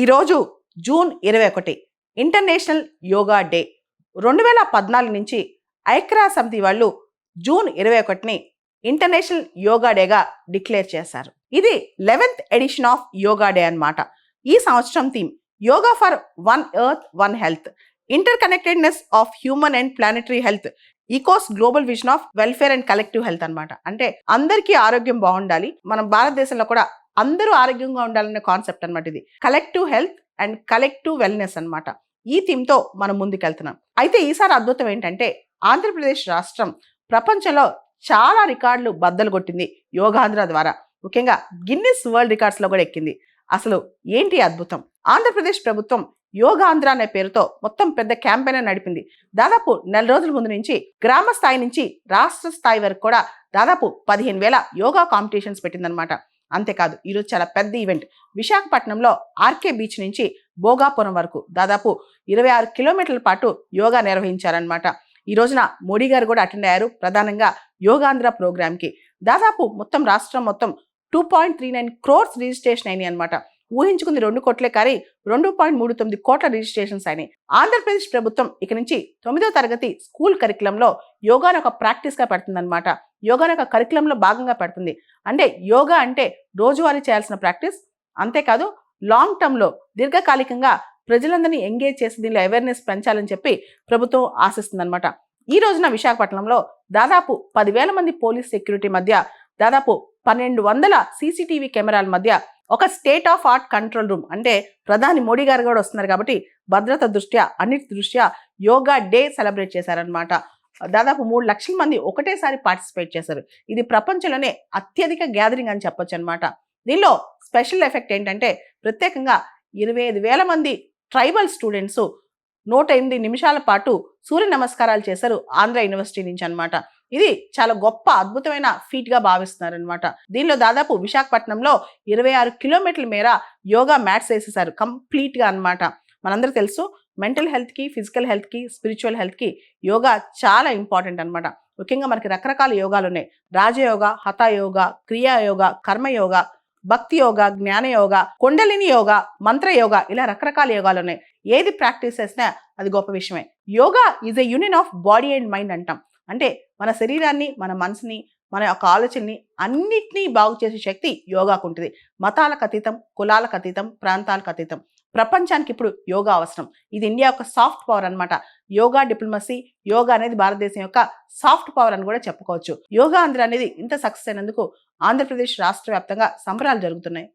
ఈరోజు June 21 international yoga day. 2014 నుంచి ఐక్యరాజ్య సమితి వాళ్ళు జూన్ 21ని ఇంటర్నేషనల్ యోగా డేగా డిక్లేర్ చేశారు. ఇది 11th edition of yoga day అన్నమాట. ఈ సంవత్సరం theme yoga for one earth one health, interconnectedness of human and planetary health, echoes global vision of welfare and collective health అన్నమాట. అంటే అందరికీ ఆరోగ్యం బాగుండాలి, మనం భారతదేశంలో కూడా అందరూ ఆరోగ్యంగా ఉండాలనే కాన్సెప్ట్ అనమాట. ఇది collective health and collective wellness అన్నమాట. ఈ థీమ్ తో మనం ముందుకెళ్తున్నాం. అయితే ఈసారి అద్భుతం ఏంటంటే ఆంధ్రప్రదేశ్ రాష్ట్రం ప్రపంచంలో చాలా రికార్డులు బద్దలు కొట్టింది యోగాంధ్ర ద్వారా. ముఖ్యంగా గిన్నిస్ వరల్డ్ రికార్డ్స్ లో కూడా ఎక్కింది. అసలు ఏంటి అద్భుతం? ఆంధ్రప్రదేశ్ ప్రభుత్వం యోగాంధ్ర అనే పేరుతో మొత్తం పెద్ద క్యాంపెయిన్ నడిపింది. దాదాపు నెల రోజుల ముందు నుంచి గ్రామ స్థాయి నుంచి రాష్ట్ర స్థాయి వరకు కూడా దాదాపు 15,000 యోగా కాంపిటీషన్స్ పెట్టిందనమాట. అంతేకాదు ఈరోజు చాలా పెద్ద ఈవెంట్. విశాఖపట్నంలో ఆర్కే బీచ్ నుంచి భోగాపురం వరకు దాదాపు 26 కిలోమీటర్ల పాటు యోగా నిర్వహించారనమాట. ఈ రోజున మోడీ గారు కూడా అటెండ్ అయ్యారు ప్రధానంగా యోగాంధ్ర ప్రోగ్రామ్కి. దాదాపు మొత్తం రాష్ట్రం మొత్తం 2.39 crores రిజిస్ట్రేషన్ అయినాయి అనమాట. ఊహించుకుంది 2 కోట్లే కానీ 2.39 కోట్ల రిజిస్ట్రేషన్స్ అయినాయి. ఆంధ్రప్రదేశ్ ప్రభుత్వం ఇక నుంచి 9వ తరగతి స్కూల్ కరికులంలో యోగాను ఒక ప్రాక్టీస్గా పెడుతుందన్నమాట. యోగాను ఒక కరికులంలో భాగంగా పెడుతుంది. అంటే యోగా అంటే రోజువారీ చేయాల్సిన ప్రాక్టీస్, అంతేకాదు లాంగ్ టర్మ్లో దీర్ఘకాలికంగా ప్రజలందరినీ ఎంగేజ్ చేసి దీనిలో అవేర్నెస్ పెంచాలని చెప్పి ప్రభుత్వం ఆశిస్తుందన్నమాట. ఈ రోజున విశాఖపట్నంలో దాదాపు 10,000 మంది పోలీస్ సెక్యూరిటీ మధ్య దాదాపు 1,200 సీసీటీవీ కెమెరాల మధ్య ఒక state of art control room, అంటే ప్రధాని మోడీ గారు కూడా వస్తున్నారు కాబట్టి భద్రత దృష్ట్యా అన్నిటి దృష్ట్యా యోగా డే సెలబ్రేట్ చేశారనమాట. దాదాపు 3 లక్షల మంది ఒకటేసారి పార్టిసిపేట్ చేశారు. ఇది ప్రపంచంలోనే అత్యధిక గ్యాదరింగ్ అని చెప్పొచ్చు అనమాట. దీనిలో స్పెషల్ ఎఫెక్ట్ ఏంటంటే ప్రత్యేకంగా 25,000 మంది ట్రైబల్ స్టూడెంట్స్ 108 నిమిషాల పాటు సూర్య నమస్కారాలు చేశారు ఆంధ్ర యూనివర్సిటీ నుంచి అనమాట. ఇది చాలా గొప్ప అద్భుతమైన ఫీట్ గా భావిస్తున్నారు అనమాట. దీనిలో దాదాపు విశాఖపట్నంలో 26 కిలోమీటర్ల మేర యోగా మ్యాట్స్ వేసేసారు కంప్లీట్ గా అనమాట. మనందరూ తెలుసు మెంటల్ హెల్త్ కి, ఫిజికల్ హెల్త్ కి, స్పిరిచువల్ హెల్త్ కి యోగా చాలా ఇంపార్టెంట్ అనమాట. ముఖ్యంగా మనకి రకరకాల యోగాలు ఉన్నాయి. రాజయోగా, హఠ యోగా, క్రియా యోగా, కర్మయోగా, భక్తి యోగా, జ్ఞాన యోగా, కుండలిని యోగా, మంత్ర యోగా, ఇలా రకరకాల యోగాలు ఉన్నాయి. ఏది ప్రాక్టీస్ చేసినా అది గొప్ప విషయమే. Yoga is a union of body and mind అంటాం. అంటే మన శరీరాన్ని, మన మనసుని, మన యొక్క ఆలోచనని అన్నిటినీ బాగు చేసే శక్తి యోగాకు ఉంటుంది. మతాలకు అతీతం, కులాలకు అతీతం, ప్రాంతాలకు అతీతం. ప్రపంచానికి ఇప్పుడు యోగా అవసరం. ఇది ఇండియా యొక్క సాఫ్ట్ పవర్ అనమాట. యోగా డిప్లొమసీ, యోగా అనేది భారతదేశం యొక్క సాఫ్ట్ పవర్ అని కూడా చెప్పుకోవచ్చు. యోగా ఆంధ్ర అనేది ఇంత సక్సెస్ అయినందుకు ఆంధ్రప్రదేశ్ రాష్ట్ర వ్యాప్తంగా సంబరాలు జరుగుతున్నాయి.